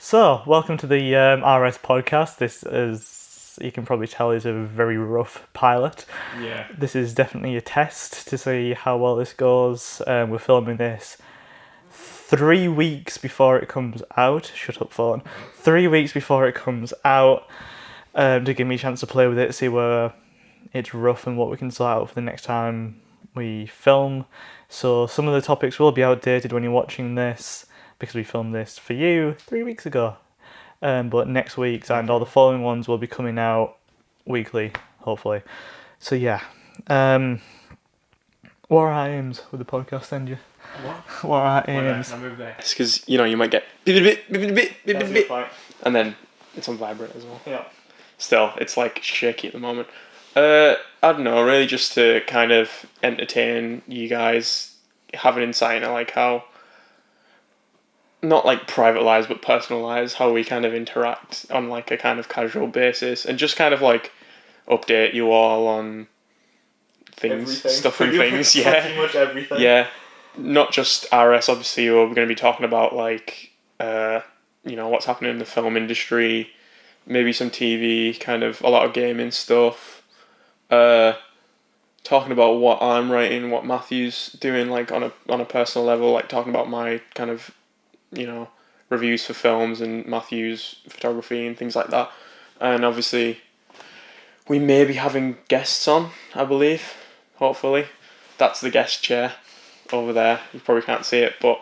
So, welcome to the RS podcast. This is, you can probably tell, is a very rough pilot. Yeah. This is definitely a test to see how well this goes. We're filming this 3 weeks before it comes out. Shut up, phone. 3 weeks before it comes out, to give me a chance to play with it, see where it's rough and what we can sort out for the next time we film. So some of the topics will be outdated when you're watching this, because we filmed this for you 3 weeks ago. But next week's and all the following ones will be coming out weekly, hopefully. So yeah. What are our aims with the podcast, then, you? What are our aims? I move there. It's because, you might get bit, and then it's on vibrate as well. Yeah. Still, it's like shaky at the moment. I don't know, really just to kind of entertain you guys, have an insight into like how, not like private lives, but personal lives, how we kind of interact on like a kind of casual basis, and just kind of like update you all on things, stuff and things. Yeah. Pretty much everything. Yeah. Not just RS, obviously, we're going to be talking about like, what's happening in the film industry, maybe some TV, kind of a lot of gaming stuff, talking about what I'm writing, what Matthew's doing, like on a personal level, like talking about my kind of, reviews for films and Matthew's photography and things like that. And obviously, we may be having guests on, I believe, hopefully. That's the guest chair over there. You probably can't see it, but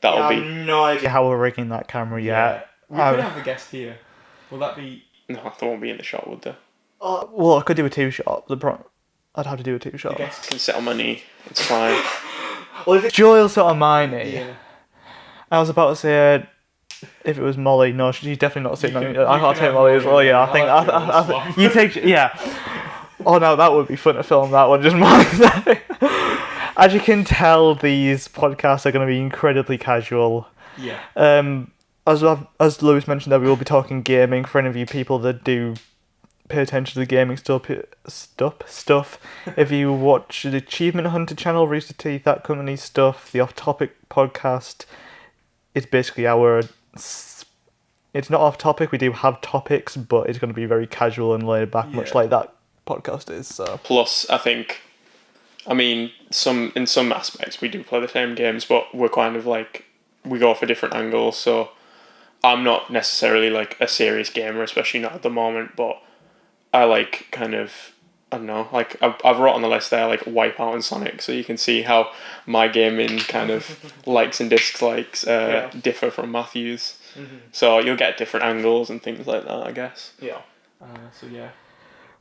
that'll be... I have no idea how we're rigging that camera yet. We could have a guest here. Will that be... No, they won't be in the shot, would they? Well, I could do a two-shot. I'd have to do a two-shot. The guest can sit on my knee. It's fine. Well, if it's Joel sat on my knee... Yeah. I was about to say, if it was Molly, no, she's definitely not sitting on me. I can't take Molly as well, yeah. I think you take, yeah. Oh no, that would be fun to film that one, just Molly. As you can tell, these podcasts are going to be incredibly casual. Yeah. As Lewis mentioned, that we will be talking gaming for any of you people that do pay attention to the gaming stuff. If you watch the Achievement Hunter channel, Rooster Teeth, that company stuff, the Off Topic podcast, it's basically it's not off topic, we do have topics, but it's going to be very casual and laid back, much like that podcast is. So. Plus, I think, in some aspects we do play the same games, but we're kind of like, we go for different angles, so I'm not necessarily like a serious gamer, especially not at the moment, but I like kind of, I don't know, like I've wrote on the list there like Wipeout and Sonic, so you can see how my gaming kind of likes and dislikes differ from Matthew's. Mm-hmm. So you'll get different angles and things like that, I guess. Yeah. So yeah,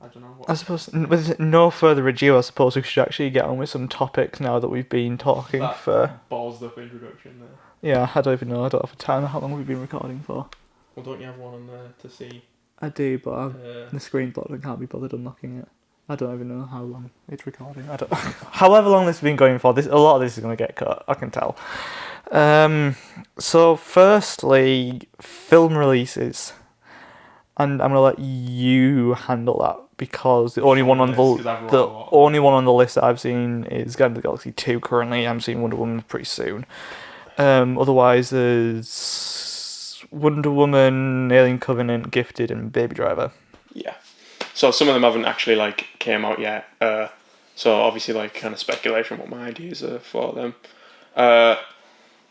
I don't know. I suppose with no further ado, I suppose we should actually get on with some topics now that we've been talking that for. Balls up introduction there. Yeah, I don't even know. I don't have a time. How long we've been recording for? Well, don't you have one on there to see? I do, but the screen's blocked. I can't be bothered unlocking it. I don't even know how long it's recording. I don't. However long this has been going for, a lot of this is going to get cut. I can tell. So firstly, film releases, and I'm going to let you handle that because the only one on the list that I've seen is Guardians of the Galaxy 2 currently. I'm seeing Wonder Woman pretty soon. Otherwise, there's Wonder Woman, Alien Covenant, Gifted, and Baby Driver. Yeah. So some of them haven't actually like came out yet. So obviously like kind of speculation what my ideas are for them.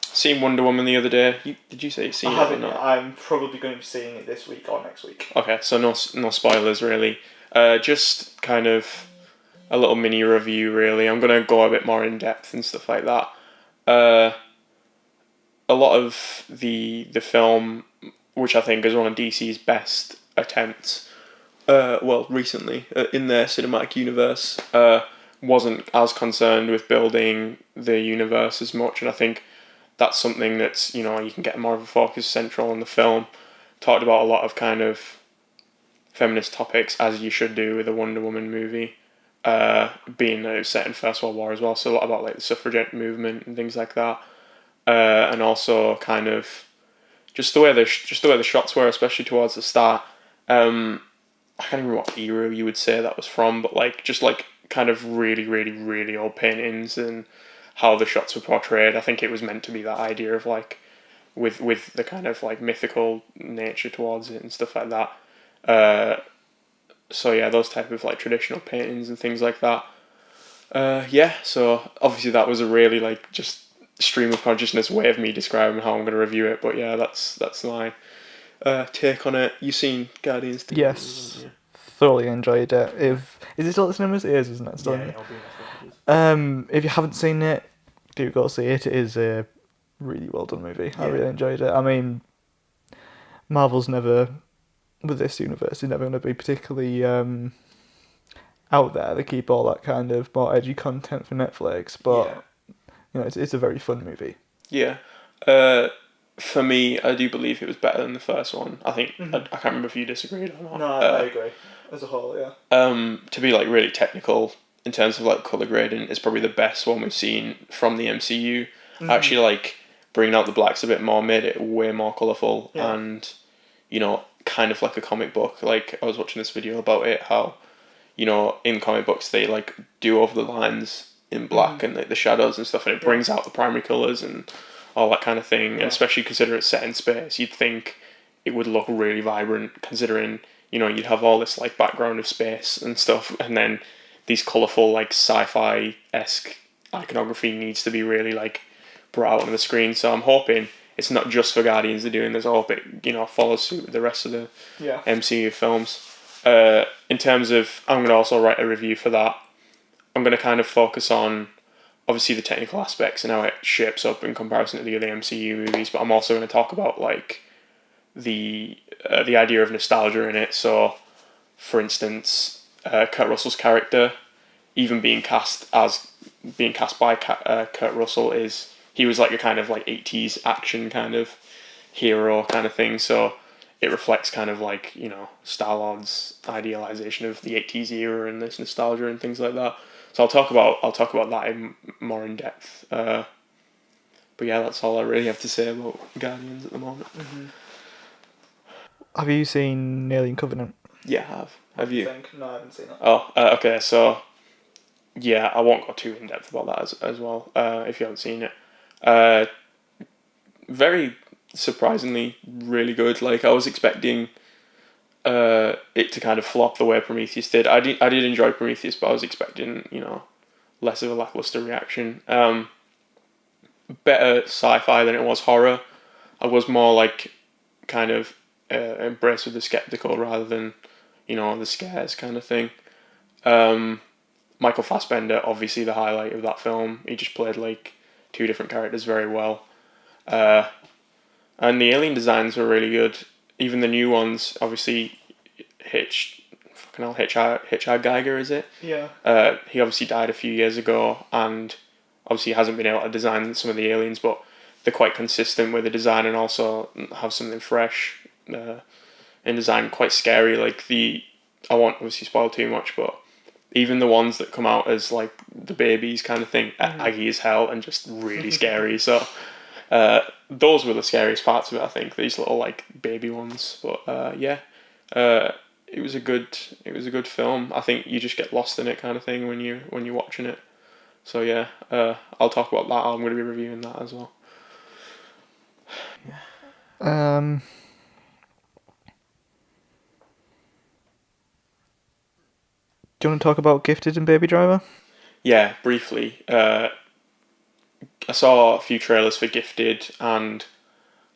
Seen Wonder Woman the other day. Did you say you've seen it? I haven't yet. I'm probably going to be seeing it this week or next week. Okay, so no spoilers really. Just kind of a little mini review really. I'm going to go a bit more in depth and stuff like that. A lot of the film, which I think is one of DC's best attempts, recently, in their cinematic universe, wasn't as concerned with building the universe as much, and I think that's something that's, you can get more of a focus central on the film. Talked about a lot of kind of feminist topics, as you should do with a Wonder Woman movie, being that it was set in First World War as well, so a lot about like the suffragette movement and things like that, and also kind of just the way the shots were, especially towards the start. I can't remember what era you would say that was from, but like just like kind of really, really, really old paintings and how the shots were portrayed. I think it was meant to be that idea of like with the kind of like mythical nature towards it and stuff like that. So yeah, those type of like traditional paintings and things like that. So obviously that was a really like just stream of consciousness way of me describing how I'm going to review it. But yeah, that's my take on it. You seen Guardians 2? Yes, thoroughly enjoyed it. Is it still at the cinemas? It is, isn't it? Still, if you haven't seen it, do go see it. It is a really well done movie. I really enjoyed it. I mean, Marvel's never, with this universe, is never going to be particularly out there. They keep all that kind of more edgy content for Netflix, but it's a very fun movie. Yeah. For me, I do believe it was better than the first one. I think I can't remember if you disagreed or not. No, I agree. As a whole, yeah. To be like really technical in terms of like color grading, it's probably the best one we've seen from the MCU. Actually, like bringing out the blacks a bit more made it way more colorful and kind of like a comic book. Like I was watching this video about it, how in comic books they like do over the lines in black and like the shadows and stuff, and it brings out the primary colors and all that kind of thing. And especially consider it's set in space, you'd think it would look really vibrant, considering you'd have all this like background of space and stuff, and then these colorful like sci-fi-esque iconography needs to be really like brought out on the screen. So I'm hoping it's not just for Guardians they're doing this. I hope it follows suit with the rest of the MCU films. In terms of, I'm going to also write a review for that. I'm going to kind of focus on obviously the technical aspects and how it shapes up in comparison to the other MCU movies, but I'm also going to talk about like the idea of nostalgia in it. So, for instance, Kurt Russell's character, even being cast by Kurt Russell, he was like a kind of like 80s action kind of hero kind of thing. So it reflects kind of like Star-Lord's idealization of the 80s era and this nostalgia and things like that. So I'll talk about that more in depth. But yeah, that's all I really have to say about Guardians at the moment. Have you seen Alien Covenant? Yeah, I have. Have you? No, I haven't seen it. Oh, okay. So yeah, I won't go too in depth about that as well. If you haven't seen it, very surprisingly really good. Like I was expecting it to kind of flop the way Prometheus did. I did enjoy Prometheus, but I was expecting less of a lackluster reaction. Better sci-fi than it was horror. I was more like kind of embraced with the skeptical rather than the scares kind of thing. Michael Fassbender, obviously the highlight of that film. He just played like two different characters very well. And the alien designs were really good. Even the new ones, obviously, H.R. Geiger, is it? Yeah. He obviously died a few years ago, and obviously hasn't been able to design some of the aliens, but they're quite consistent with the design and also have something fresh in design, quite scary. Like I won't obviously spoil too much, but even the ones that come out as like the babies kind of thing, aggy as hell and just really scary. So those were the scariest parts of it, I think, these little like baby ones. But it was a good film. I think you just get lost in it kind of thing when you're watching it. So yeah, I'll talk about that. I'm going to be reviewing that as well. Do you want to talk about Gifted and Baby Driver? Yeah, briefly. I saw a few trailers for Gifted, and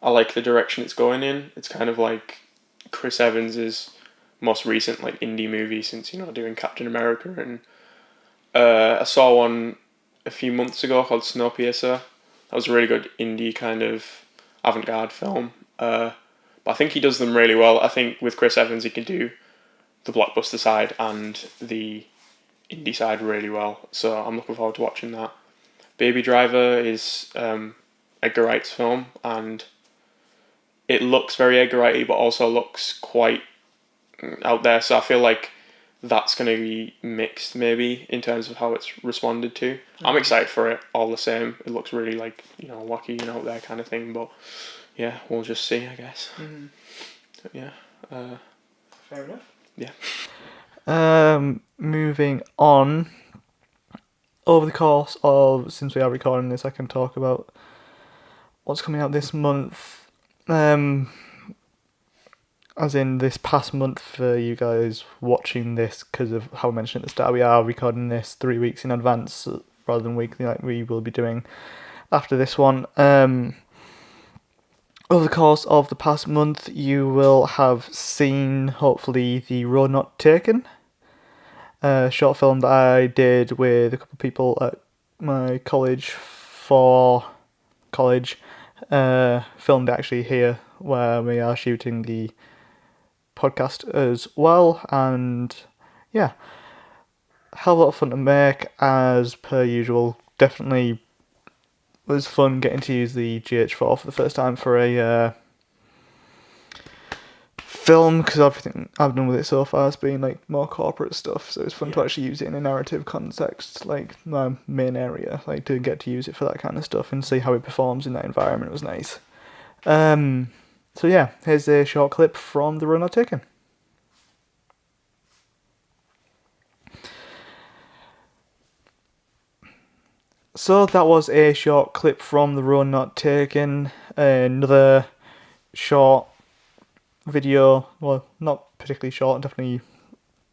I like the direction it's going in. It's kind of like Chris Evans' most recent like indie movie since doing Captain America, and I saw one a few months ago called Snowpiercer. That was a really good indie kind of avant-garde film. But I think he does them really well. I think with Chris Evans he can do the blockbuster side and the indie side really well. So I'm looking forward to watching that. Baby Driver is Edgar Wright's film, and it looks very Edgar Wright-y, but also looks quite out there. So I feel like that's going to be mixed maybe in terms of how it's responded to. Mm-hmm. I'm excited for it all the same. It looks really like wacky and out there kind of thing. But yeah, we'll just see, I guess. Mm-hmm. Yeah. Fair enough. Yeah. Moving on. Over the course of, since we are recording this, I can talk about what's coming out this month. As in this past month for you guys watching this, because of how I mentioned at the start, we are recording this 3 weeks in advance rather than weekly like we will be doing after this one. Over the course of the past month, you will have seen, hopefully, The Road Not Taken, a short film that I did with a couple of people at my college for college. Filmed actually here, where we are shooting the podcast as well, and yeah, hell of a lot of fun to make, as per usual. Definitely was fun getting to use the GH4 for the first time for a film, because everything I've done with it so far has been like more corporate stuff, so it's fun to actually use it in a narrative context, like my main area, like to get to use it for that kind of stuff and see how it performs in that environment was nice. So yeah, here's a short clip from The Road Not Taken. So that was a short clip from The Road Not Taken, another short video, well, not particularly short, definitely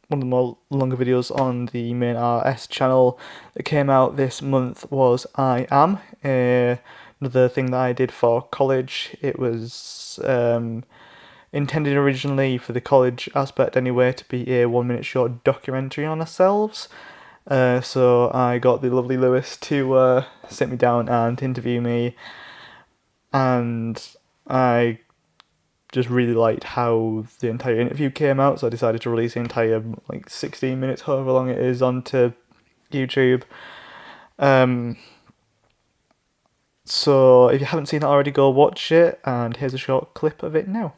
one of the more longer videos on the main RS channel that came out this month was I Am, another thing that I did for college. It was intended originally for the college aspect anyway to be a 1 minute short documentary on ourselves. So I got the lovely Lewis to sit me down and interview me, and I just really liked how the entire interview came out, so I decided to release the entire 16 minutes, however long it is, onto YouTube. So if you haven't seen it already, go watch it, and here's a short clip of it now.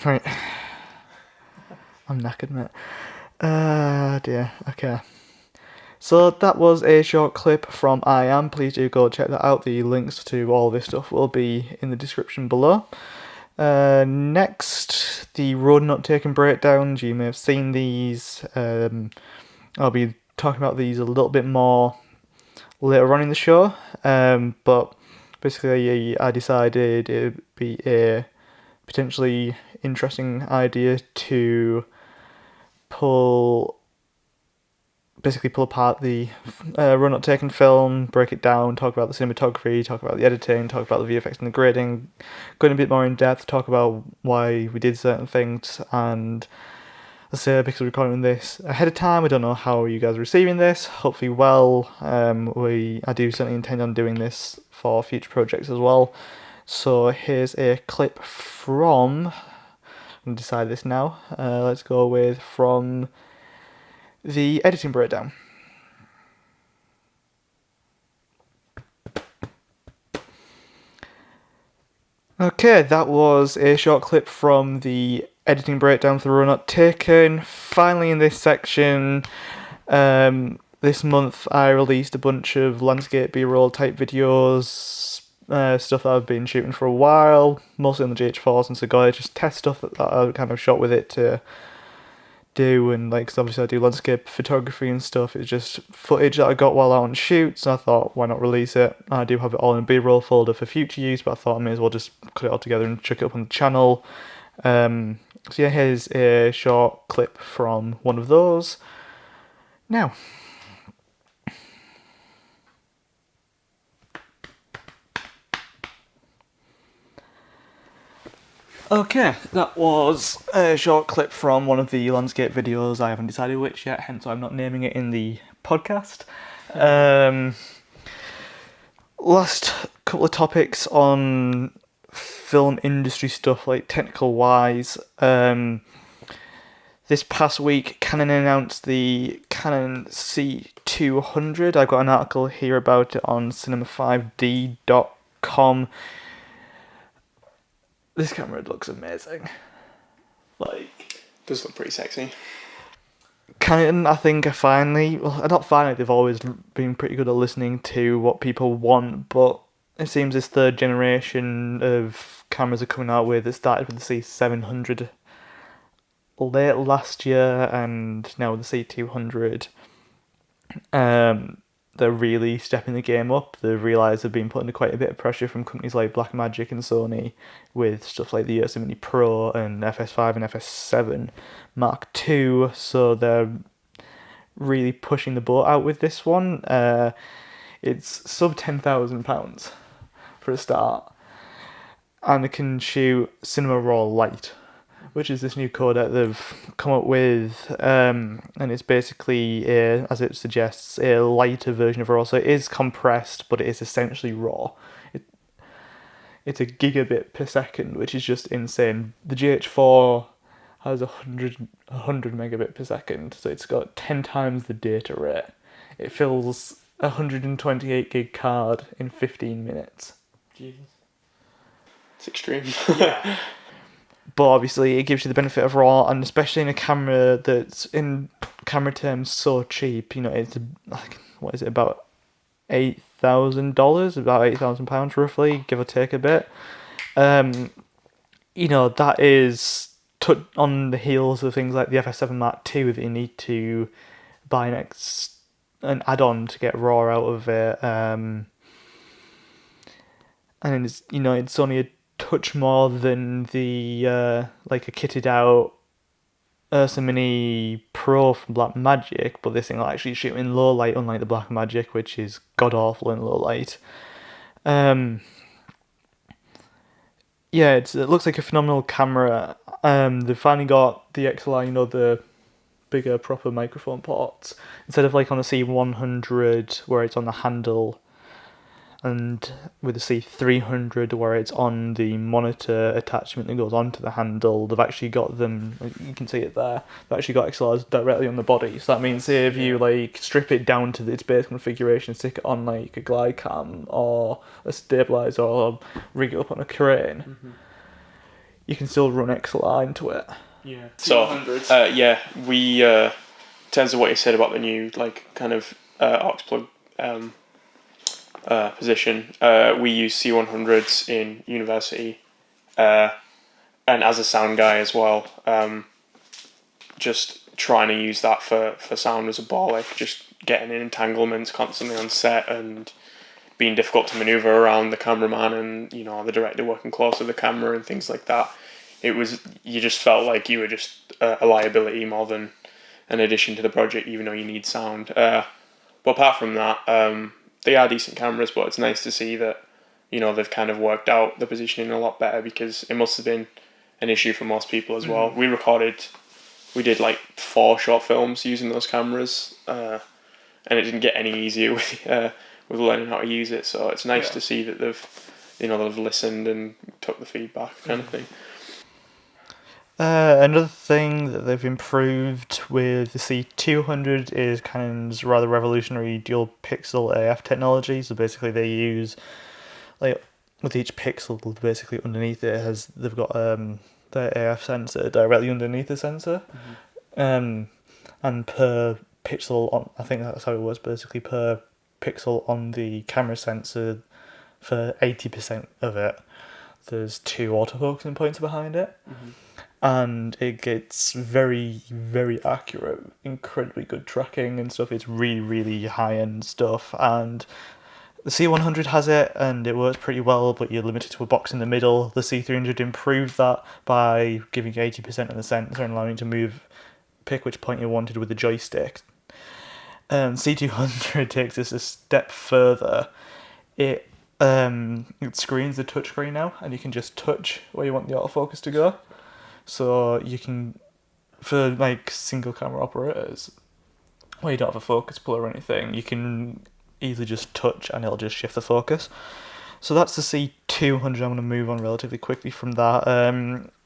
Right. I'm knackered, mate. Dear. Okay. So that was a short clip from I Am. Please do go check that out. The links to all this stuff will be in the description below. Next, the Road Not Taken breakdowns. You may have seen these. I'll be talking about these a little bit more later on in the show. But basically, I decided it would be a potentially interesting idea to pull apart the Road Not Taken film, break it down, talk about the cinematography, talk about the editing, talk about the VFX and the grading, go in a bit more in depth, talk about why we did certain things, and let's say because we're recording this ahead of time, I don't know how you guys are receiving this, hopefully well. I do certainly intend on doing this for future projects as well. So here's a clip from, I'm going to decide this now, let's go with from the editing breakdown. Okay, that was a short clip from the editing breakdown for The Road Not Taken. Finally in this section, this month I released a bunch of landscape B-roll type videos, stuff that I've been shooting for a while, mostly on the GH4 since I got it, just test stuff that I kind of shot with it to do, and cause obviously I do landscape photography and stuff. It's just footage that I got while out on shoots, and I thought, why not release it? I do have it all in a B-roll folder for future use, but I thought I may as well just put it all together and chuck it up on the channel. So yeah, here's a short clip from one of those now. Okay, that was a short clip from one of the landscape videos. I haven't decided which yet, hence I'm not naming it in the podcast. Last couple of topics on film industry stuff, like technical wise. This past week, Canon announced the Canon C200. I've got an article here about it on cinema5d.com. This camera looks amazing. Does look pretty sexy. Canon, I think, they've always been pretty good at listening to what people want, but it seems this third generation of cameras are coming out with, it started with the C700, late last year, and now with the C200, they're really stepping the game up. They've realised they've been put under quite a bit of pressure from companies like Blackmagic and Sony with stuff like the Ursa Mini Pro and FS5 and FS7 Mark II, so they're really pushing the boat out with this one. It's sub £10,000 for a start, and it can shoot Cinema Raw Lite, which is this new codec they've come up with, and it's basically, as it suggests, a lighter version of RAW. So it is compressed, but it is essentially RAW. It's a gigabit per second, which is just insane. The GH4 has 100 megabit per second, so it's got 10 times the data rate. It fills a 128 gig card in 15 minutes. Jesus. It's extreme. Yeah. But obviously it gives you the benefit of RAW, and especially in a camera that's, in camera terms, so cheap. You know, it's like, what is it, about $8,000, about £8,000 roughly, give or take a bit. You know, that is on the heels of things like the FS7 Mark II that you need to buy an add-on to get RAW out of it. And it's, you know, it's only a touch more than the like a kitted out Ursa Mini Pro from Blackmagic, but this thing will actually shoot in low light, unlike the Blackmagic, which is god awful in low light. Yeah, it looks like a phenomenal camera. They've finally got the XLR, you know, the bigger proper microphone ports, instead of like on the C100 where it's on the handle, and with the C300 where it's on the monitor attachment that goes onto the handle. They've actually got them, you can see it there, they've actually got XLRs directly on the body. So that means if you like strip it down to its base configuration, stick it on like a glide cam or a stabilizer or rig it up on a crane, you can still run XLR into it. Yeah. So, we, in terms of what you said about the new, like, kind of aux plug position, we use C100s in university, and as a sound guy as well, just trying to use that for sound was a ball, like just getting in entanglements constantly on set and being difficult to maneuver around the cameraman and, you know, the director working close to the camera and things like that. You just felt like you were just a liability more than an addition to the project, even though you need sound. But apart from that, they are decent cameras, but it's nice to see that, you know, they've kind of worked out the positioning a lot better, because it must have been an issue for most people as well. We did like 4 short films using those cameras, and it didn't get any easier with learning how to use it. So it's nice to see that they've listened and took the feedback, kind of thing. Another thing that they've improved with the C200 is Canon's rather revolutionary dual pixel AF technology. So basically they use, like, with each pixel basically underneath it they've got their AF sensor directly underneath the sensor. And per pixel I think that's how it was, basically per pixel on the camera sensor, for 80% of it there's 2 autofocusing points behind it. And it gets very, very accurate, incredibly good tracking and stuff. It's really, really high-end stuff, and the C100 has it, and it works pretty well, but you're limited to a box in the middle. The C300 improved that by giving you 80% of the sensor and allowing you to pick which point you wanted with the joystick. C200 takes this a step further. It screens the touchscreen now, and you can just touch where you want the autofocus to go. So you can, for like single camera operators, where you don't have a focus puller or anything, you can easily just touch and it'll just shift the focus. So that's the C200. I'm going to move on relatively quickly from that.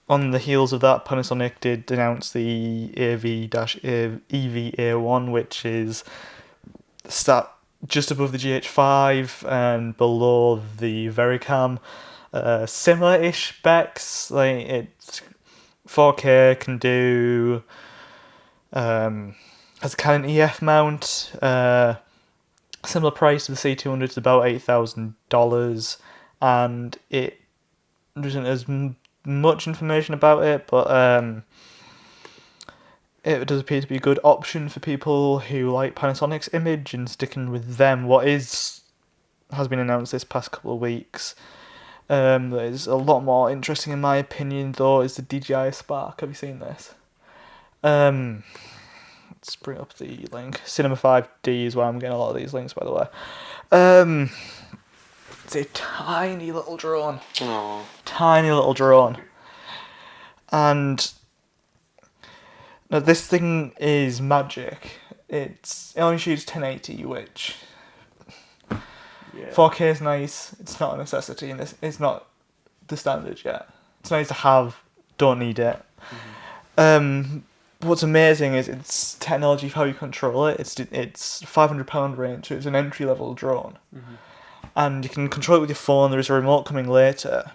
On the heels of that, Panasonic did announce the EVA1, which is just above the GH5 and below the Vericam. Similar-ish specs, like it's 4K, can do, has a Canon EF mount, similar price to the C200, it's about $8,000, and there isn't as much information about it, but it does appear to be a good option for people who like Panasonic's image and sticking with them. What has been announced this past couple of weeks, that is a lot more interesting in my opinion, though, is the DJI Spark. Have you seen this? Let's bring up the link. Cinema 5D is where I'm getting a lot of these links, by the way. It's a tiny little drone. Aww. Tiny little drone. And now this thing is magic. It only shoots 1080, which 4K is nice. It's not a necessity, and it's not the standard yet. It's nice to have. Don't need it. What's amazing is its technology of how you control it. It's £500 range, so it's an entry level drone, and you can control it with your phone. There is a remote coming later,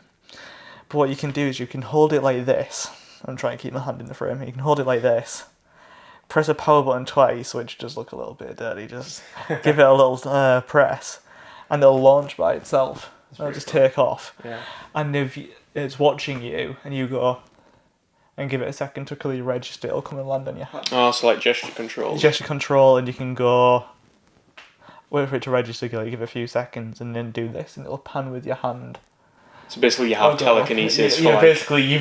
but what you can do is you can hold it like this. I'm trying to keep my hand in the frame. You can hold it like this. Press a power button twice, which does look a little bit dirty. Just give it a little press, and it'll launch by itself. It'll just take off. Yeah. And if it's watching you, and you go and give it a second to clearly register, it'll come and land on your hand. Oh, so like gesture control. Gesture control, and you can go wait for it to register, give it a few seconds, and then do this, and it'll pan with your hand. So basically, you have telekinesis. Yeah, basically,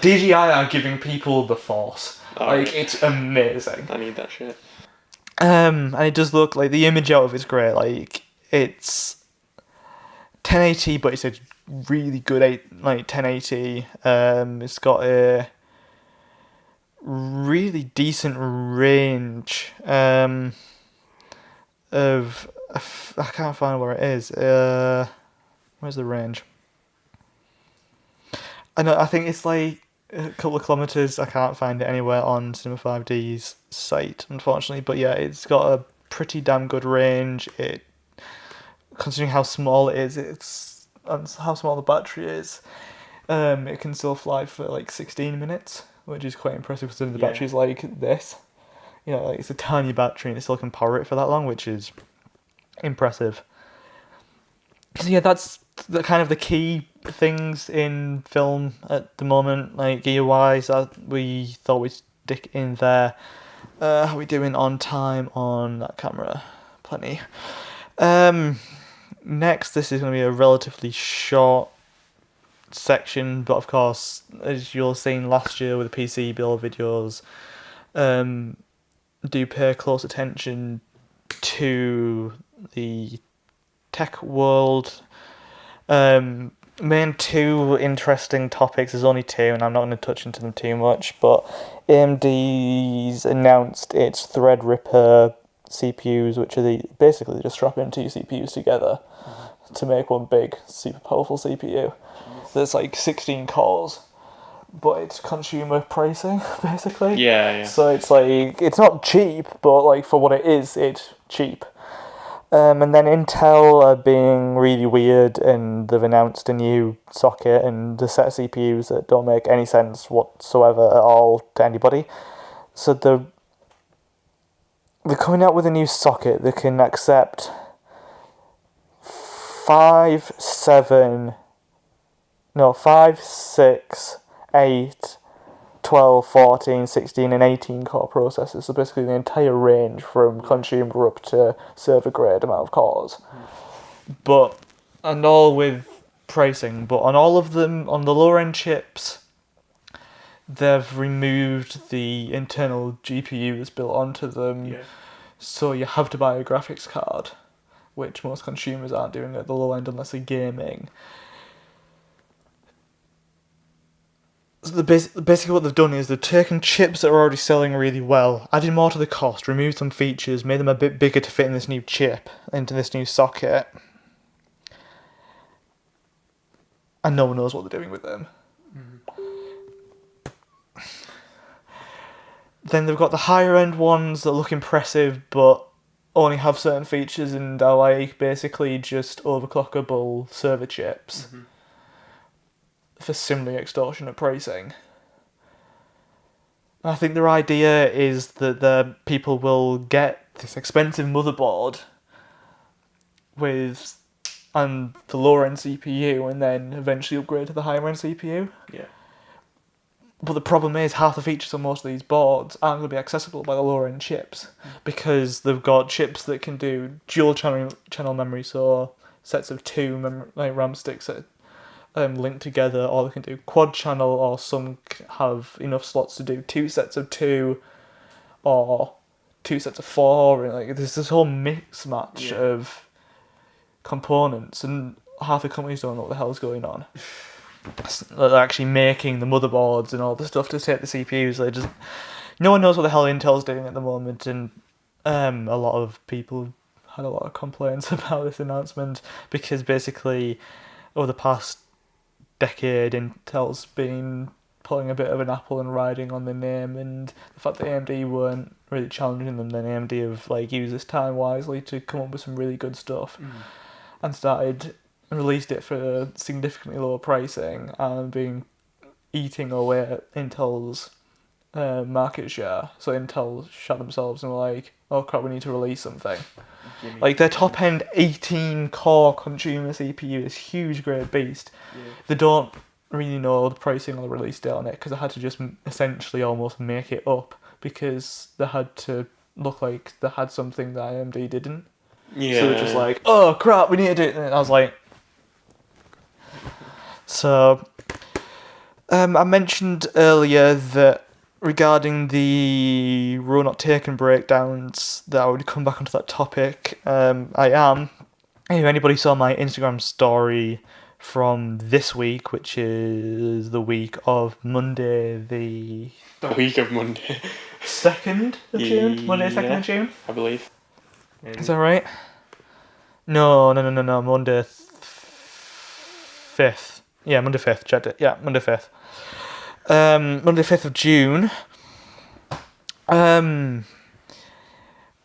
DJI are giving people the force. It's amazing. I need that shit. And it does look like the image out of it's great. Like, it's 1080, but it's a really good 1080. It's got a really decent range of I can't find where it is. Where's the range? I think it's like a couple of kilometres. I can't find it anywhere on Cinema 5D's site, unfortunately. But yeah, it's got a pretty damn good range. Considering how small it is, and how small the battery is, it can still fly for like 16 minutes, which is quite impressive considering the battery's like this. It's a tiny battery and it still can power it for that long, which is impressive. So yeah, that's the kind of the key things in film at the moment, like gear-wise, that we thought we'd stick in there. How are we doing on time on that camera? Plenty. Next, this is going to be a relatively short section, but of course, as you'll seen last year with the PC build videos, do pay close attention to the tech world. Main two interesting topics. There's only two, and I'm not going to touch into them too much, but AMD's announced its Threadripper CPUs, which are basically just strapping two CPUs together to make one big, super powerful CPU. There's like 16 cores, but it's consumer pricing, basically. Yeah. So it's like, it's not cheap, but like for what it is, it's cheap. And then Intel are being really weird, and they've announced a new socket and a set of CPUs that don't make any sense whatsoever at all to anybody. So they're coming out with a new socket that can accept 5, 6, 8, 12, 14, 16 and 18 core processors. So basically the entire range from consumer up to server grade amount of cores. And all with pricing. But on all of them, on the lower end chips, they've removed the internal GPU that's built onto them. Yeah. So you have to buy a graphics card, which most consumers aren't doing at the low end unless they're gaming. So basically what they've done is they've taken chips that are already selling really well, added more to the cost, removed some features, made them a bit bigger to fit in this new chip, into this new socket. And no one knows what they're doing with them. Then they've got the higher end ones that look impressive but only have certain features and are like basically just overclockable server chips. For similarly extortionate pricing. I think their idea is that the people will get this expensive motherboard and the lower end CPU, and then eventually upgrade to the higher end CPU. Yeah. But the problem is half the features on most of these boards aren't going to be accessible by the lower end chips because they've got chips that can do dual channel memory, so sets of two RAM sticks that linked together, or they can do quad channel, or some have enough slots to do 2 sets of 2 or 2 sets of 4, and like there's this whole mix match of components, and half the companies don't know what the hell's going on. They're actually making the motherboards and all the stuff to take the CPUs. No one knows what the hell Intel's doing at the moment, and a lot of people had a lot of complaints about this announcement because basically over the past decade Intel's been pulling a bit of an apple and riding on the name, and the fact that AMD weren't really challenging them, then AMD have like used this time wisely to come up with some really good stuff and released it for a significantly lower pricing and been eating away at Intel's market share. So Intel shut themselves and were like, oh crap, we need to release something. Like their top end 18 core consumer CPU, this huge great beast. They don't really know the pricing or the release date on it because they had to just essentially almost make it up because they had to look like they had something that AMD didn't. Yeah. So they're just like, oh crap, we need to do it. And I was like, so I mentioned earlier that regarding the Raw Not Taken breakdowns that I would come back onto that topic. I am. If anybody saw my Instagram story from this week, which is the week of Monday the week of Monday 2nd of June? Monday 2nd of June? I believe. Is that right? No, Monday 5th. Yeah, Monday 5th, checked it. Yeah, Monday 5th. Monday 5th of June.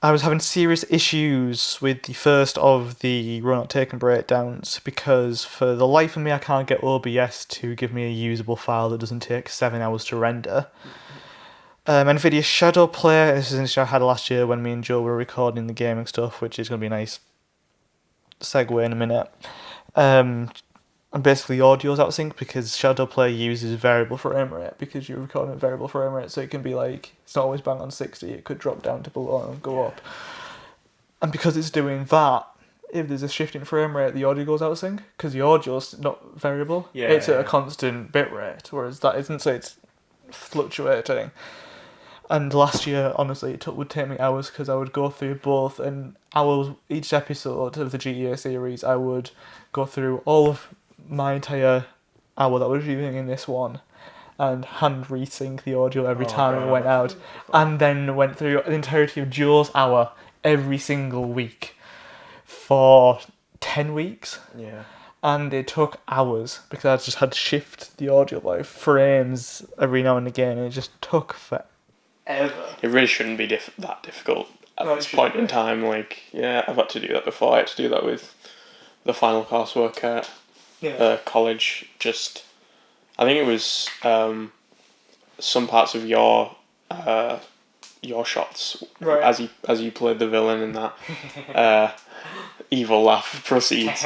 I was having serious issues with the first of the Raw Not Taken breakdowns because for the life of me I can't get OBS to give me a usable file that doesn't take 7 hours to render. NVIDIA Shadow Player, this is an issue I had last year when me and Joe were recording the gaming stuff, which is going to be a nice segue in a minute. And basically audio's out of sync because Shadow Player uses variable frame rate because you're recording at variable frame rate, so it can be like, it's not always bang on 60, it could drop down to below and go up. And because it's doing that, if there's a shift in frame rate, the audio goes out of sync because the audio's not variable. It's at a constant bit rate, whereas that isn't, so it's fluctuating. And last year, honestly, would take me hours because I would go through both, and hours each episode of the GTA series, I would go through all of my entire hour that I was using in this one and hand resync the audio every time it went out, and then went through the entirety of Joe's hour every single week for 10 weeks. Yeah. And it took hours because I just had to shift the audio by frames every now and again, and it just took forever. It really shouldn't be that difficult at this point in time. Like, yeah, I've had to do that before. I had to do that with the final coursework at college. Just, I think it was some parts of your shots as you played the villain in that. Evil laugh proceeds.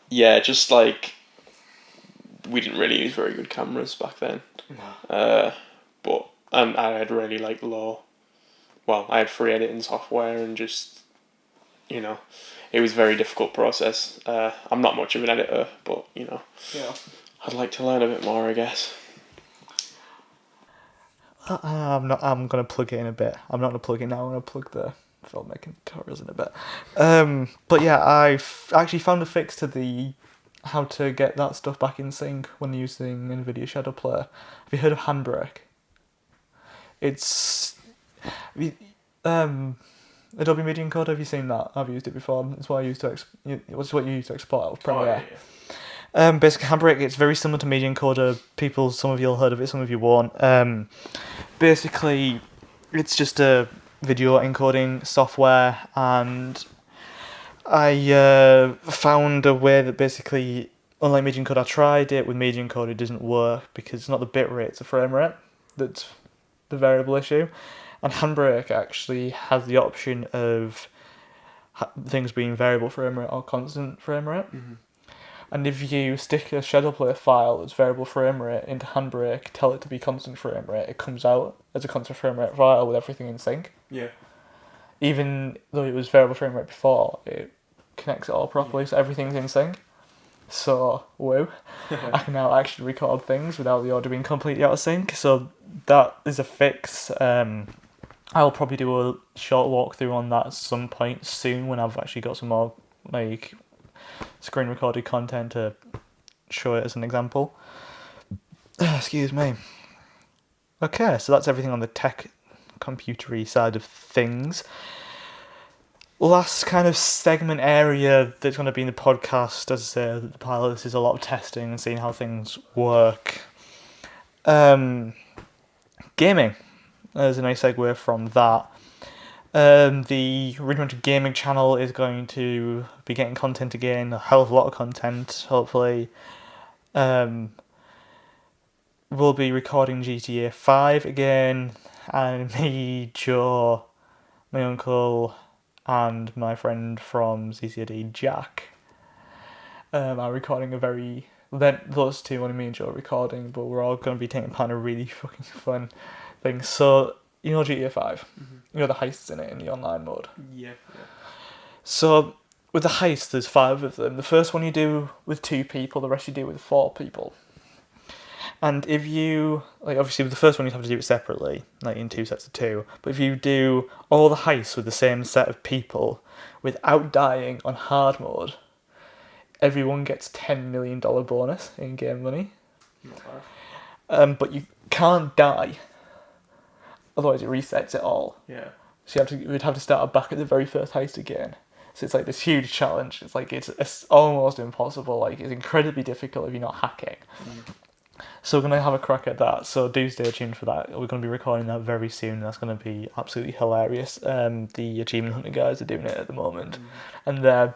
Yeah, just like we didn't really use very good cameras back then. But I had really like I had free editing software and just, you know, it was a very difficult process. I'm not much of an editor, but you know, I'd like to learn a bit more, I guess. I'm gonna plug it in a bit. I'm not gonna plug it now. I'm gonna plug the filmmaking tutorials in a bit. But yeah, I've actually found a fix to how to get that stuff back in sync when using NVIDIA Shadow Player. Have you heard of Handbrake? It's Adobe Media Encoder. Have you seen that? I've used it before. It's what I use to what you use to export out of Premiere. Basically, Handbrake, it's very similar to Media Encoder. Some of you will heard of it, some of you won't. Basically, it's just a video encoding software, and I found a way that basically, unlike Media Encoder, I tried it with Media Encoder, it doesn't work because it's not the bit rate, it's the frame rate that's the variable issue. And Handbrake actually has the option of things being variable frame rate or constant frame rate. And if you stick a shadow player file that's variable frame rate into Handbrake, tell it to be constant frame rate, it comes out as a constant frame rate file with everything in sync. Yeah. Even though it was variable frame rate before, it connects it all properly, so everything's in sync. So, woo. I can now actually record things without the audio being completely out of sync, so that is a fix. I'll probably do a short walkthrough on that at some point soon when I've actually got some more like screen recorded content to show it as an example. Excuse me. Okay, so that's everything on the tech computery side of things. Last kind of segment area that's going to be in the podcast, as I say, the pilot, this is a lot of testing and seeing how things work. Gaming. There's a nice segue from that. The Rudimentary Gaming channel is going to be getting content again, a hell of a lot of content, hopefully. We'll be recording GTA 5 again, and me, Joe, my uncle, and my friend from CCD, Jack, are recording those two, only me and Joe are recording, but we're all going to be taking part in a really fucking fun thing. So, you know GTA 5? Mm-hmm. You know the heists in it in the online mode? Yeah. So, with the heist, there's 5 of them. The first one you do with 2 people, the rest you do with 4 people. And if you, like, obviously with the first one you have to do it separately, like in 2 sets of 2, but if you do all the heists with the same set of people, without dying on hard mode, everyone gets $10 million bonus in game money. But you can't die, otherwise it resets it all. Yeah. So you'd have to start back at the very first heist again. So it's like this huge challenge. It's like it's almost impossible. Like it's incredibly difficult if you're not hacking. So we're going to have a crack at that, so do stay tuned for that. We're going to be recording that very soon, that's going to be absolutely hilarious. The Achievement Hunter guys are doing it at the moment, and they're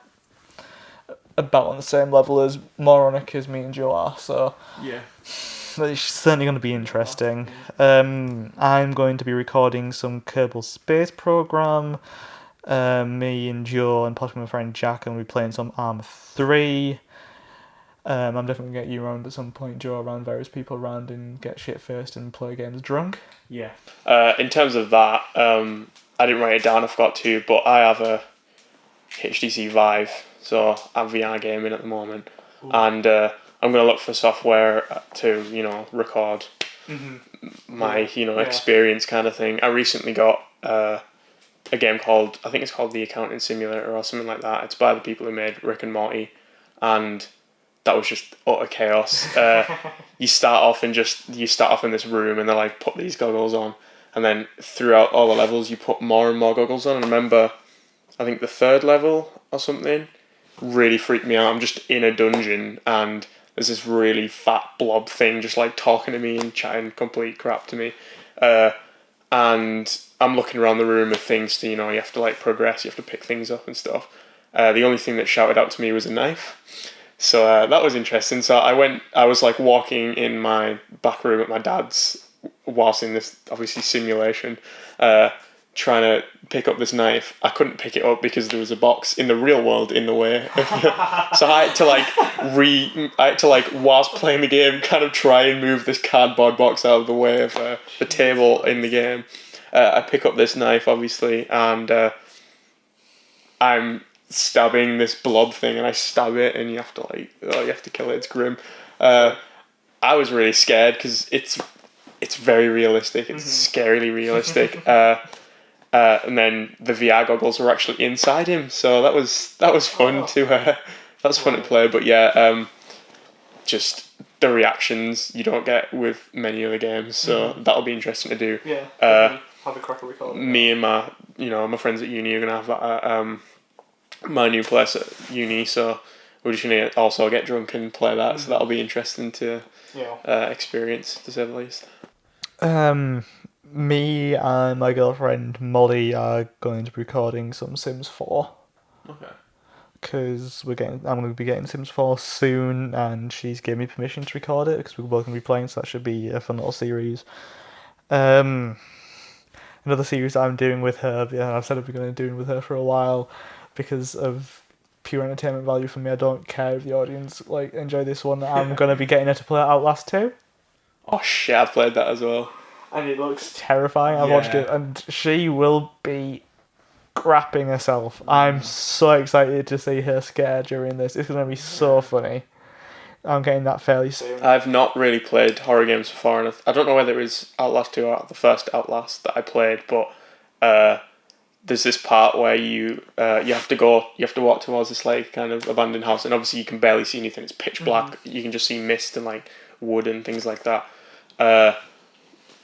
about on the same level as moronic as me and Joe are, so Yeah. it's certainly going to be interesting. I'm going to be recording some Kerbal Space Program. Me and Joe and possibly my friend Jack are going to be playing some Arma 3. I'm definitely going to get you around at some point, Joe, around various people around and get shit first and play games drunk. Yeah. In terms of that, I didn't write it down, I forgot to, but I have a HTC Vive, so I'm VR gaming at the moment. Ooh. And I'm going to look for software to, record my, experience kind of thing. I recently got a game called, I think it's called The Accounting Simulator or something like that. It's by the people who made Rick and Morty, and that was just utter chaos. You start off in this room and they're like, put these goggles on, and then throughout all the levels you put more and more goggles on. And I remember, I think the 3rd level or something really freaked me out. I'm just in a dungeon and there's this really fat blob thing just like talking to me and chatting complete crap to me, and I'm looking around the room of things to, you have to like progress, you have to pick things up and stuff. The only thing that shouted out to me was a knife. So that was interesting. So I was like walking in my back room at my dad's whilst in this obviously simulation, trying to pick up this knife. I couldn't pick it up because there was a box in the real world in the way. So I had to whilst playing the game, kind of try and move this cardboard box out of the way of the table in the game. I pick up this knife obviously, and I'm stabbing this blob thing, and I stab it, and you have to kill it. It's grim. I was really scared because it's very realistic. It's scarily realistic. And then the VR goggles were actually inside him, so that was fun to play. But yeah, just the reactions you don't get with many other games, so that'll be interesting to do. Yeah. Have a crack at recording. Me and my friends at uni are gonna have that. My new place at uni, so we're just going to also get drunk and play that, so that'll be interesting to experience, to say the least. Me and my girlfriend Molly are going to be recording some Sims 4. Okay. Because I'm going to be getting Sims 4 soon, and she's given me permission to record it, because we're both going to be playing, so that should be a fun little series. Another series I'm doing with her, I've said I've been going to do with her for a while, because of pure entertainment value for me. I don't care if the audience like enjoy this one. I'm gonna be getting her to play Outlast 2. Oh shit, I've played that as well. And it looks terrifying. I watched it, and she will be crapping herself. I'm so excited to see her scared during this. It's going to be so funny. I'm getting that fairly soon. I've not really played horror games before, and I don't know whether it was Outlast 2 or the first Outlast that I played, but there's this part where you have to walk towards this like kind of abandoned house, and obviously you can barely see anything. It's pitch black. You can just see mist and like wood and things like that.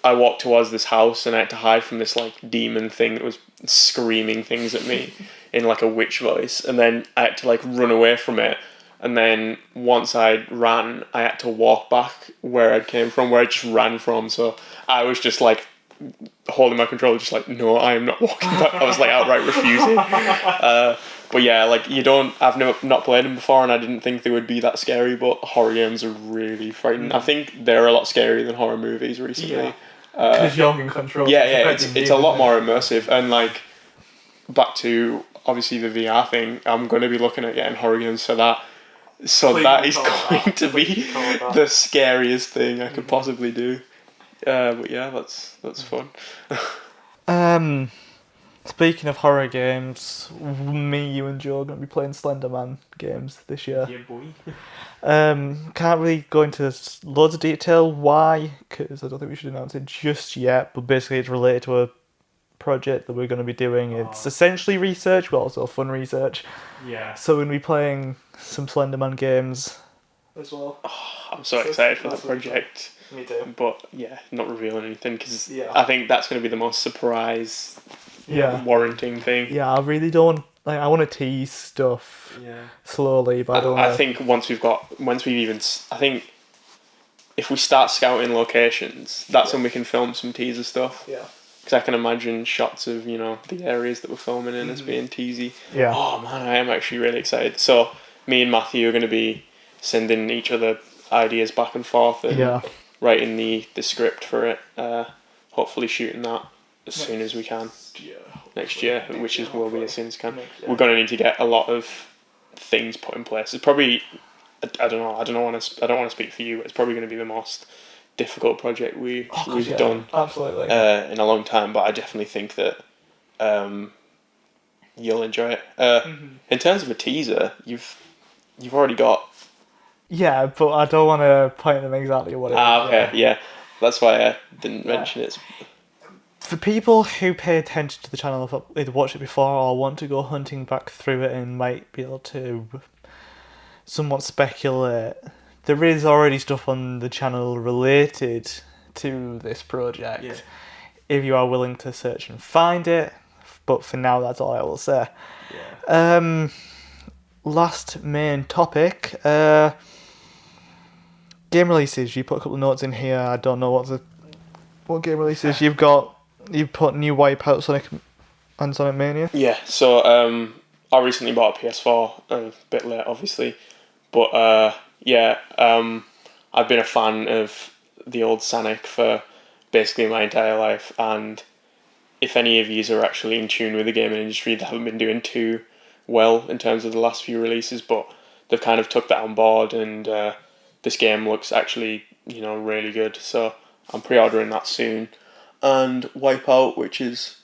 I walked towards this house and I had to hide from this like demon thing that was screaming things at me in like a witch voice, and then I had to like run away from it, and then once I ran I had to walk back where I came from, where I just ran from. So I was just like holding my controller, just like, no, I am not walking back. I was like outright refusing. But yeah, like I've not played them before, and I didn't think they would be that scary, but horror games are really frightening. I think they're a lot scarier than horror movies recently. Because you're in control. Yeah, it's a lot more immersive, and like back to obviously the VR thing, I'm going to be looking at getting horror games for that. So that is going to be the scariest thing I could possibly do. But yeah, that's fun. Speaking of horror games, me, you and Joe are going to be playing Slenderman games this year. Yeah, boy. Can't really go into loads of detail why, because I don't think we should announce it just yet, but basically it's related to a project that we're going to be doing. It's essentially research, but also fun research. Yeah. So we're going to be playing some Slenderman games as well. Oh, I'm so excited for that project. Me too. But yeah, not revealing anything, because Yeah. I think that's going to be the most surprise warranting thing. Yeah, I really don't... Like, I want to tease stuff slowly, but I don't I think I think if we start scouting locations, that's when we can film some teaser stuff. Yeah. Because I can imagine shots of, the areas that we're filming in as being teasy. Yeah. Oh man, I am actually really excited. So me and Matthew are going to be sending each other ideas back and forth and writing the script for it. Hopefully shooting that as soon as we can. Next year, which will be as soon as we can. We're going to need to get a lot of things put in place. It's probably, I don't want to speak for you, but it's probably going to be the most difficult project we've done absolutely in a long time. But I definitely think that you'll enjoy it. In terms of a teaser, you've already got. Yeah, but I don't want to point them exactly what it is. Okay, yeah. That's why I didn't mention it. For people who pay attention to the channel, have either watched it before or want to go hunting back through it and might be able to somewhat speculate, there is already stuff on the channel related to this project. Yeah. If you are willing to search and find it, but for now, that's all I will say. Yeah. Last main topic, game releases. You put a couple of notes in here. I don't know what game releases you've got. You put new Wipeout, Sonic and Sonic Mania. Yeah, so I recently bought a PS4, a bit late obviously, but I've been a fan of the old Sonic for basically my entire life, and if any of you are actually in tune with the gaming industry, they haven't been doing too well in terms of the last few releases, but they've kind of took that on board, and this game looks actually really good, so I'm pre-ordering that soon. And Wipeout, which is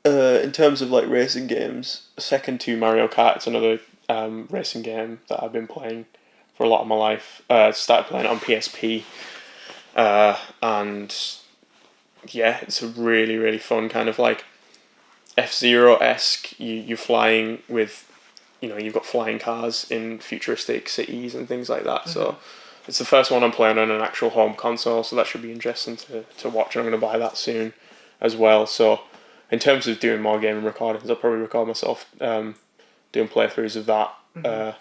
in terms of like racing games, second to Mario Kart. It's another racing game that I've been playing for a lot of my life. Started playing it on PSP, and yeah, it's a really, really fun kind of like F-Zero-esque. You're flying with, you've got flying cars in futuristic cities and things like that. So it's the first one I'm playing on an actual home console, so that should be interesting to watch. And I'm going to buy that soon as well. So in terms of doing more gaming recordings, I'll probably record myself doing playthroughs of that.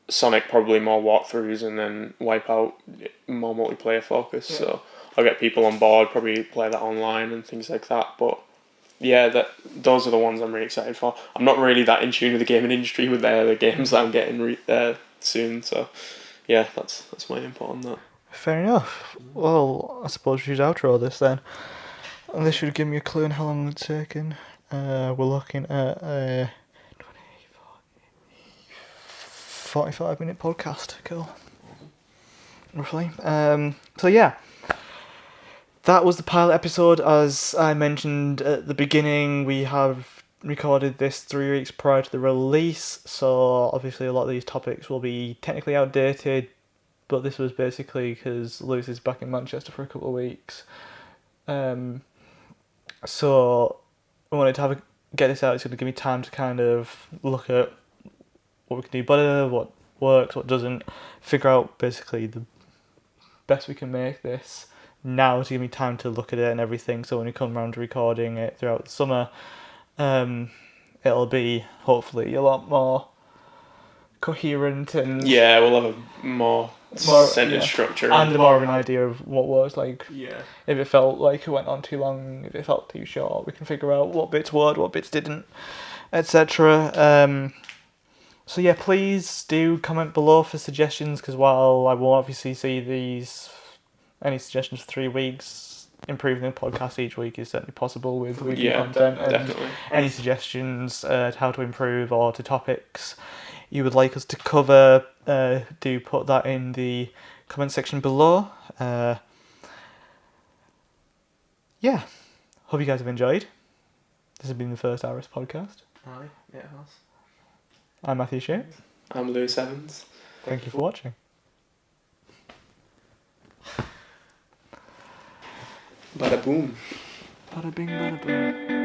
Sonic probably more walkthroughs, and then Wipeout more multiplayer focus. Yeah. So I'll get people on board, probably play that online and things like that. But yeah, those are the ones I'm really excited for. I'm not really that in tune with the gaming industry with the games that I'm getting soon. So yeah, that's my input on that. Fair enough. Well, I suppose we should outro this then. And this should give me a clue on how long it's taken. We're looking at 45-minute podcast. Cool. Roughly. So yeah. That was the pilot episode. As I mentioned at the beginning, we have recorded this 3 weeks prior to the release, so obviously a lot of these topics will be technically outdated, but this was basically because Lewis is back in Manchester for a couple of weeks. So I wanted to get this out. It's going to give me time to kind of look at what we can do better, what works, what doesn't, figure out basically the best we can make this now to give me time to look at it and everything, so when we come around to recording it throughout the summer, it'll be hopefully a lot more coherent and Yeah, we'll have a more centered structure. And more of an idea of what works. Like, Yeah. if it felt like it went on too long, if it felt too short, we can figure out what bits worked, what bits didn't, etc. So yeah, please do comment below for suggestions, because while I will obviously see any suggestions for 3 weeks, improving the podcast each week is certainly possible with weekly content. And definitely. Any suggestions to how to improve or to topics you would like us to cover, do put that in the comment section below. Yeah, hope you guys have enjoyed. This has been the first Iris podcast. Aye, yeah, it has. I'm Matthew Shea. I'm Lewis Evans. Thank you for watching. Bada boom. Bada bing, bada boom.